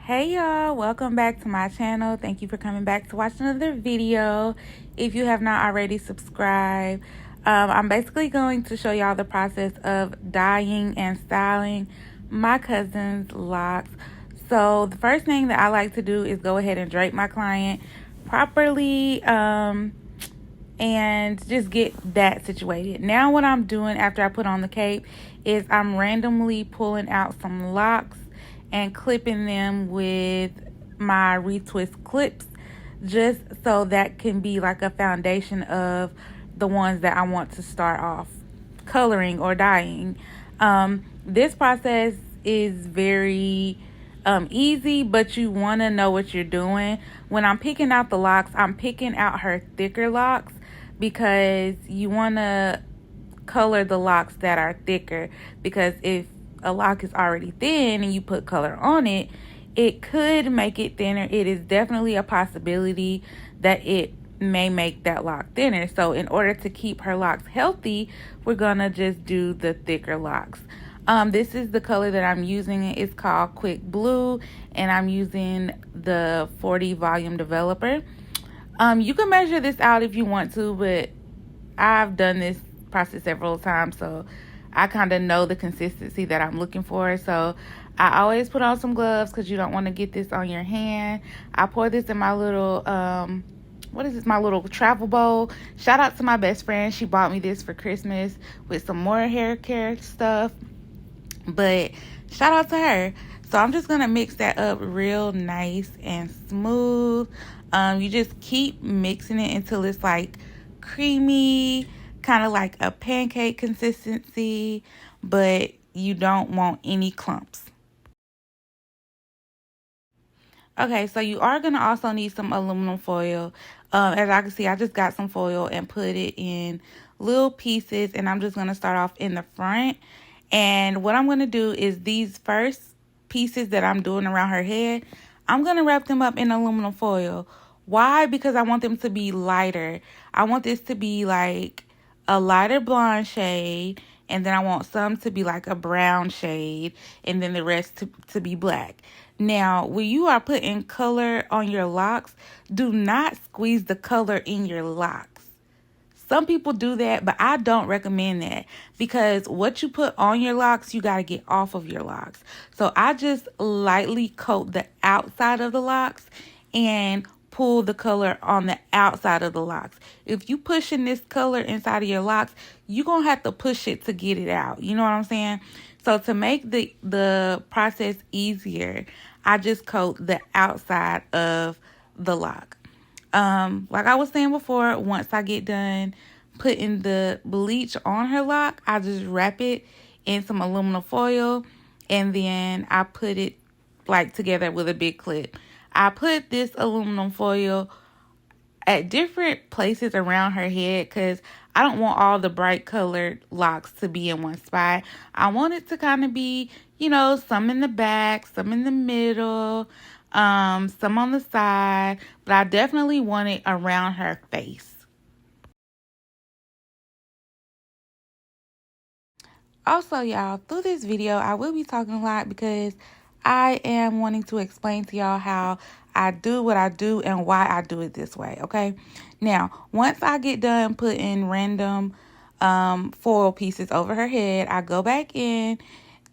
Hey y'all, welcome back to my channel. Thank you for coming back to watch another video. If you have not already subscribed, I'm basically going to show y'all the process of dyeing and styling my cousin's locks. So the first thing that I like to do is go ahead and drape my client properly and just get that situated. Now what I'm doing after I put on the cape is I'm randomly pulling out some locks and clipping them with my retwist clips, just so that can be like a foundation of the ones that I want to start off coloring or dyeing. This process is very easy, but you want to know what you're doing. When I'm picking out the locks, I'm picking out her thicker locks because you want to color the locks that are thicker, because if a lock is already thin and you put color on it, it could make it thinner. It is definitely a possibility that it may make that lock thinner. So in order to keep her locks healthy, we're gonna just do the thicker locks. This is the color that I'm using. It's called Quick Blue, and I'm using the 40 volume developer. You can measure this out if you want to, but I've done this process several times, so I kind of know the consistency that I'm looking for. So I always put on some gloves because you don't want to get this on your hand. I pour this in my little what is this, my little travel bowl. Shout out to my best friend. She bought me this for Christmas with some more hair care stuff, but shout out to her. So I'm just gonna mix that up real nice and smooth. You just keep mixing it until it's like creamy, kind of like a pancake consistency, but you don't want any clumps. Okay, so you are going to also need some aluminum foil. As I can see, I just got some foil and put it in little pieces, and I'm just going to start off in the front. And what I'm going to do is these first pieces that I'm doing around her head, I'm going to wrap them up in aluminum foil. Why? Because I want them to be lighter. I want this to be like a lighter blonde shade, and then I want some to be like a brown shade, and then the rest to be black. Now, when you are putting color on your locks, do not squeeze the color in your locks. Some people do that, but I don't recommend that, because what you put on your locks, you got to get off of your locks. So I just lightly coat the outside of the locks and pull the color on the outside of the locks. If you pushing this color inside of your locks, you're going to have to push it to get it out. You know what I'm saying? So to make the process easier, I just coat the outside of the lock. Like I was saying before, once I get done putting the bleach on her lock, I just wrap it in some aluminum foil, and then I put it like together with a big clip. I put this aluminum foil at different places around her head because I don't want all the bright colored locks to be in one spot. I want it to kind of be, some in the back, some in the middle, some on the side, but I definitely want it around her face. Also, y'all, through this video, I will be talking a lot because I am wanting to explain to y'all how I do what I do and why I do it this way, okay? Now, once I get done putting random foil pieces over her head, I go back in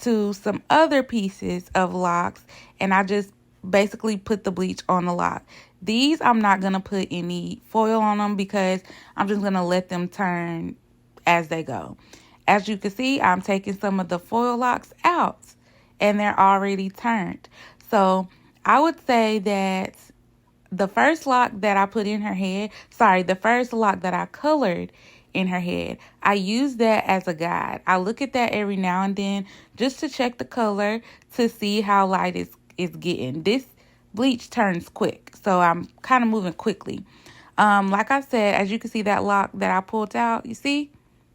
to some other pieces of locks, and I just basically put the bleach on the lock. These, I'm not going to put any foil on them because I'm just going to let them turn as they go. As you can see, I'm taking some of the foil locks out, and they're already turned. So I would say that the first lock that I put in her head, the first lock that I colored in her head, I use that as a guide. I look at that every now and then just to check the color to see how light it's getting. This bleach turns quick, so I'm kind of moving quickly. Like I said, as you can see, that lock that I pulled out, you see,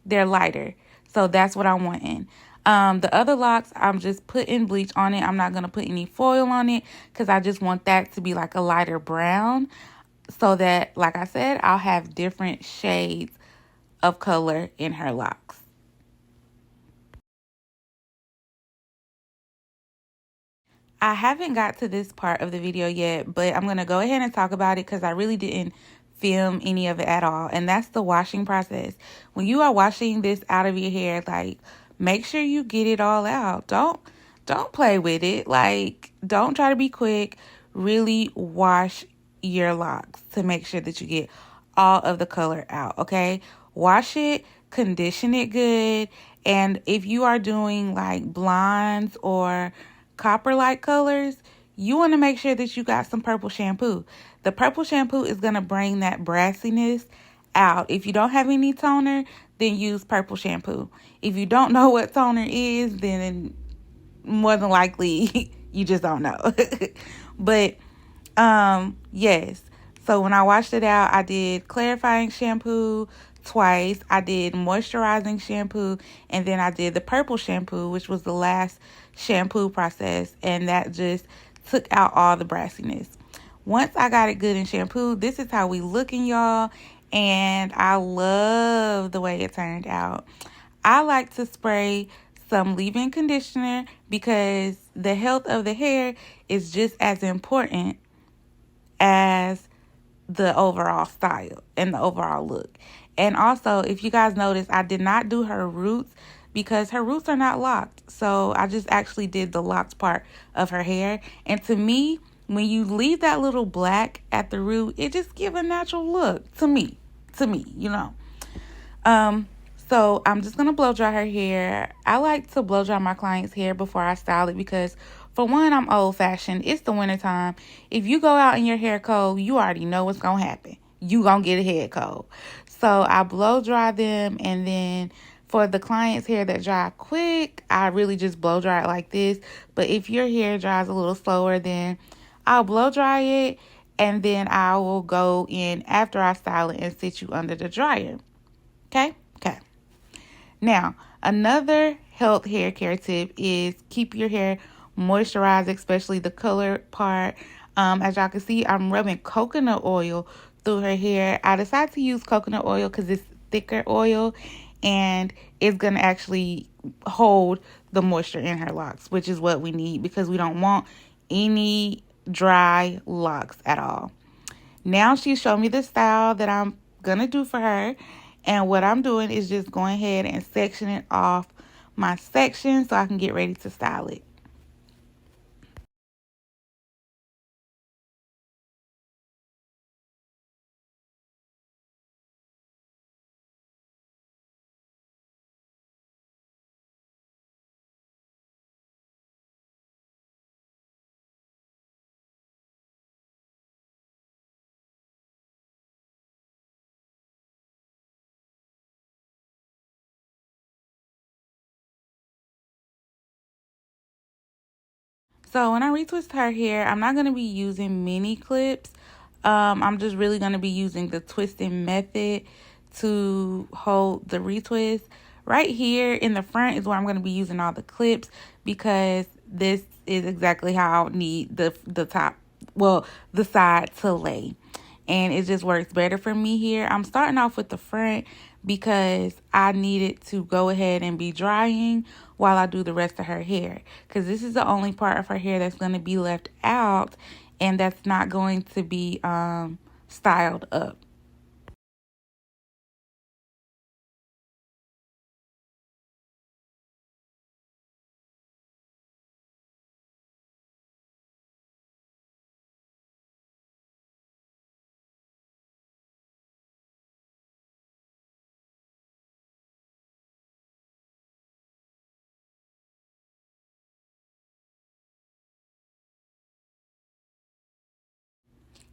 they're lighter. So that's what I'm wanting. The other locks, I'm just putting bleach on it. I'm not going to put any foil on it because I just want that to be like a lighter brown, so that, like I said, I'll have different shades of color in her locks. I haven't got to this part of the video yet, but I'm going to go ahead and talk about it because I really didn't film any of it at all. And that's the washing process. When you are washing this out of your hair, like, make sure you get it all out. Don't play with it. Like, don't try to be quick. Really wash your locks to make sure that you get all of the color out, okay? Wash it, condition it good. And if you are doing like blondes or copper-like colors, you want to make sure that you got some purple shampoo. The purple shampoo is going to bring that brassiness out. If you don't have any toner, then use purple shampoo. If you don't know what toner is, then more than likely you just don't know. But yes. So when I washed it out, I did clarifying shampoo twice. I did moisturizing shampoo, and then I did the purple shampoo, which was the last shampoo process, and that just took out all the brassiness. Once I got it good in shampoo, this is how we looking, y'all, and I love the way it turned out. I like to spray some leave-in conditioner because the health of the hair is just as important as the overall style and the overall look. And also, if you guys notice, I did not do her roots because her roots are not locked. So I just actually did the locked part of her hair. And to me, when you leave that little black at the root, it just gives a natural look to me, you know. So I'm just going to blow dry her hair. I like to blow dry my client's hair before I style it because, for one, I'm old fashioned. It's the wintertime. If you go out in your hair cold, you already know what's going to happen. You going to get a head cold. So I blow dry them, and then for the client's hair that dry quick, I really just blow dry it like this. But if your hair dries a little slower, then I'll blow dry it, and then I will go in after I style it and sit you under the dryer. Okay? Okay. Now, another health hair care tip is keep your hair moisturized, especially the color part. As y'all can see, I'm rubbing coconut oil through her hair. I decided to use coconut oil because it's thicker oil and it's going to actually hold the moisture in her locks, which is what we need because we don't want any dry locks at all. Now she showed me the style that I'm going to do for her. And what I'm doing is just going ahead and sectioning off my section so I can get ready to style it. So when I retwist her hair, I'm not going to be using mini clips. I'm just really going to be using the twisting method to hold the retwist. Right here in the front is where I'm going to be using all the clips because this is exactly how I need the top, well, the side to lay. And it just works better for me here. I'm starting off with the front because I needed to go ahead and be drying while I do the rest of her hair. Because this is the only part of her hair that's going to be left out and that's not going to be styled up.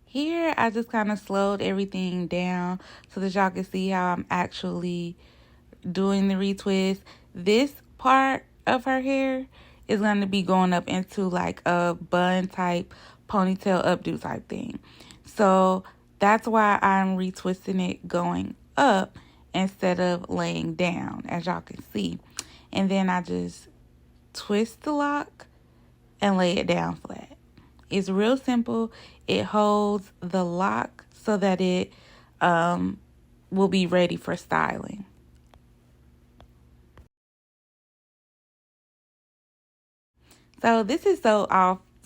Here, I just kind of slowed everything down so that y'all can see how I'm actually doing the retwist. This part of her hair is going to be going up into like a bun type ponytail updo type thing. So that's why I'm retwisting it going up instead of laying down, as y'all can see. And then I just twist the lock and lay it down flat. It's real simple. It holds the lock so that it will be ready for styling. So this is so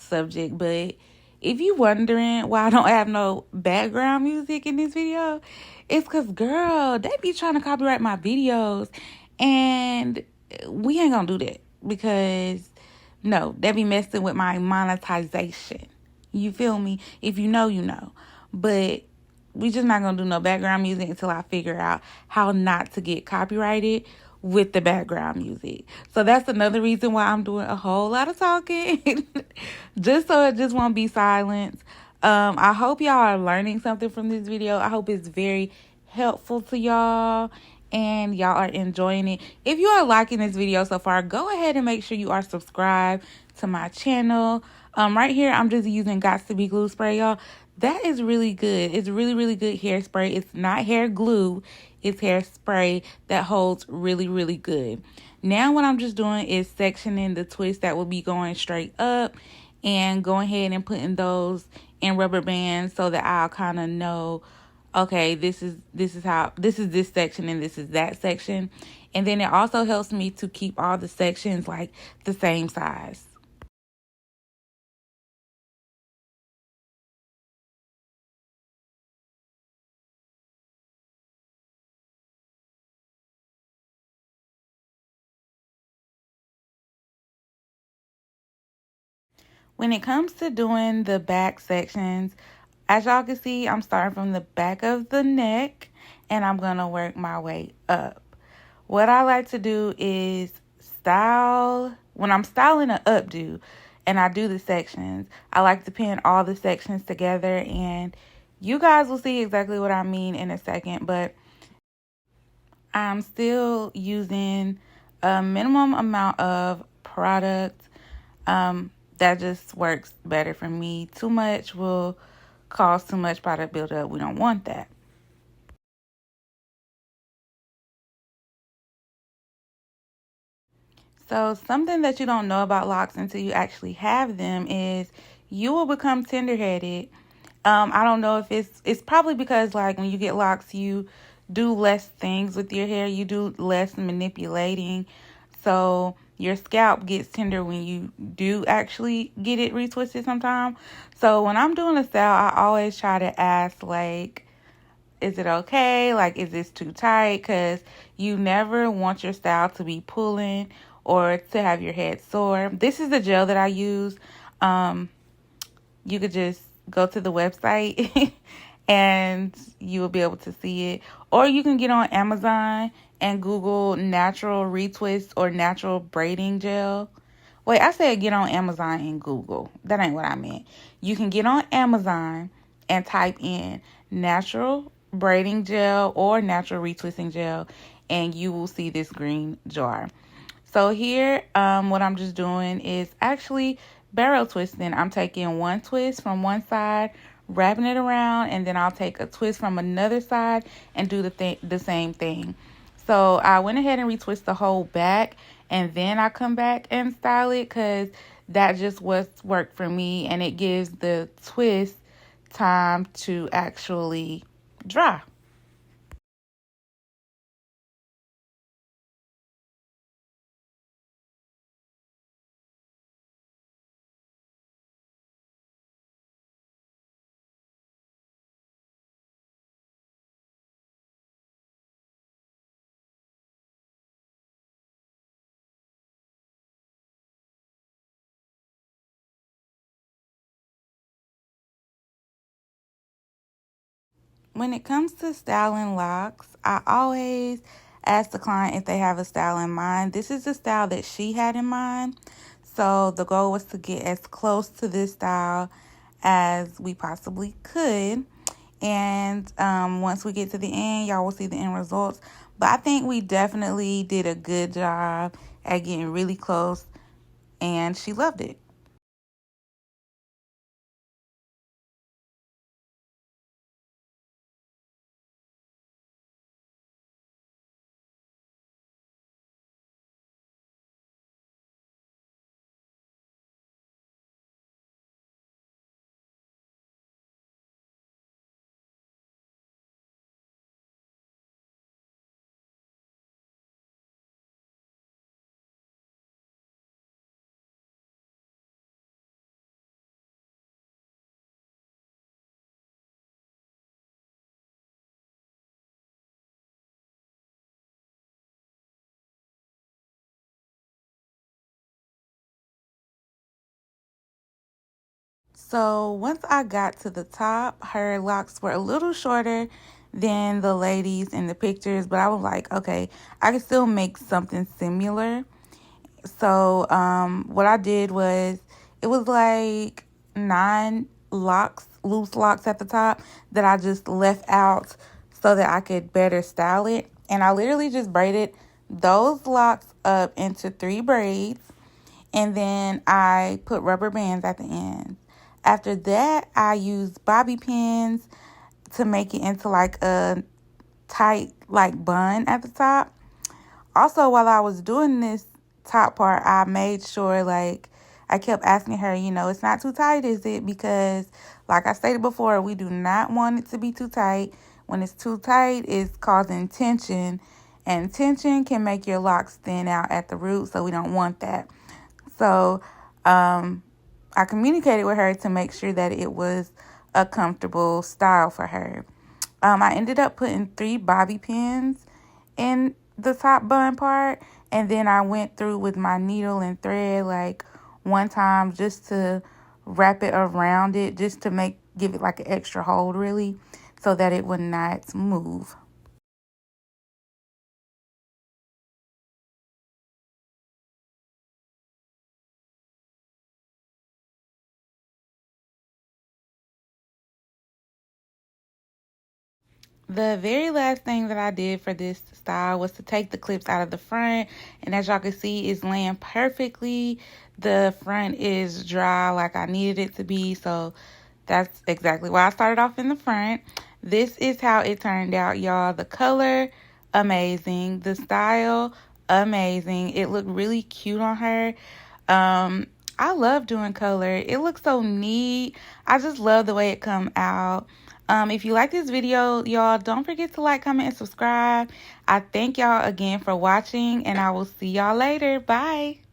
subject, but if you wondering why I don't have no background music in this video, it's because, girl, they be trying to copyright my videos, and we ain't gonna do that because, no, they be messing with my monetization. You feel me? If you know, you know. But we just not gonna do no background music until I figure out how not to get copyrighted with the background music. So that's another reason why I'm doing a whole lot of talking. Just so it just won't be silence. I hope y'all are learning something from this video. I hope it's very helpful to y'all and y'all are enjoying it. If you are liking this video so far, go ahead and make sure you are subscribed to my channel. Right here, I'm just using Gots to Be Glue spray, y'all. That is really good. It's really, really good hairspray. It's not hair glue. It's hairspray that holds really, really good. Now what I'm just doing is sectioning the twists that will be going straight up and going ahead and putting those in rubber bands so that I'll kind of know, okay, this is this section and this is that section. And then it also helps me to keep all the sections like the same size. When it comes to doing the back sections, as y'all can see, I'm starting from the back of the neck and I'm going to work my way up. What I like to do is style, when I'm styling an updo and I do the sections, I like to pin all the sections together, and you guys will see exactly what I mean in a second, but I'm still using a minimum amount of product. That just works better for me. Too much will cause too much product buildup. We don't want that. So something that you don't know about locks until you actually have them is you will become tender-headed. I don't know if it's probably because, like, when you get locks, you do less things with your hair. You do less manipulating. So your scalp gets tender when you do actually get it retwisted sometime. So when I'm doing a style, I always try to ask, like, is it okay? Like, is this too tight? Because you never want your style to be pulling or to have your head sore. This is the gel that I use. You could just go to the website and you will be able to see it. Or you can get on Amazon and Google natural retwist or natural braiding gel. Wait, I said get on Amazon and Google. That ain't what I meant. You can get on Amazon and type in natural braiding gel or natural retwisting gel, and you will see this green jar. So here, what I'm just doing is actually barrel twisting. I'm taking one twist from one side, wrapping it around, and then I'll take a twist from another side and do the same thing. So I went ahead and retwist the whole back, and then I come back and style it because that just what's worked for me, and it gives the twist time to actually dry. When it comes to styling locks, I always ask the client if they have a style in mind. This is the style that she had in mind. So the goal was to get as close to this style as we possibly could. And once we get to the end, y'all will see the end results. But I think we definitely did a good job at getting really close, and she loved it. So once I got to the top, her locks were a little shorter than the ladies in the pictures, but I was like, okay, I can still make something similar. So what I did was, it was like 9 locks, loose locks at the top that I just left out so that I could better style it. And I literally just braided those locks up into 3 braids, and then I put rubber bands at the end. After that, I used bobby pins to make it into like a tight like bun at the top. Also, while I was doing this top part, I made sure, like, I kept asking her, it's not too tight, is it? Because, like I stated before, we do not want it to be too tight. When it's too tight, it's causing tension, and tension can make your locks thin out at the root, so we don't want that. So, I communicated with her to make sure that it was a comfortable style for her. I ended up putting 3 bobby pins in the top bun part, and then I went through with my needle and thread like one time just to wrap it around it, just to give it like an extra hold really, so that it would not move. The very last thing that I did for this style was to take the clips out of the front, and as y'all can see, it's laying perfectly. The front is dry like I needed it to be, so that's exactly why I started off in the front. This is how it turned out, y'all. The color, amazing. The style, amazing. It looked really cute on her. I love doing color. It looks so neat. I just love the way it come out. If you like this video, y'all, don't forget to like, comment, and subscribe. I thank y'all again for watching, and I will see y'all later. Bye.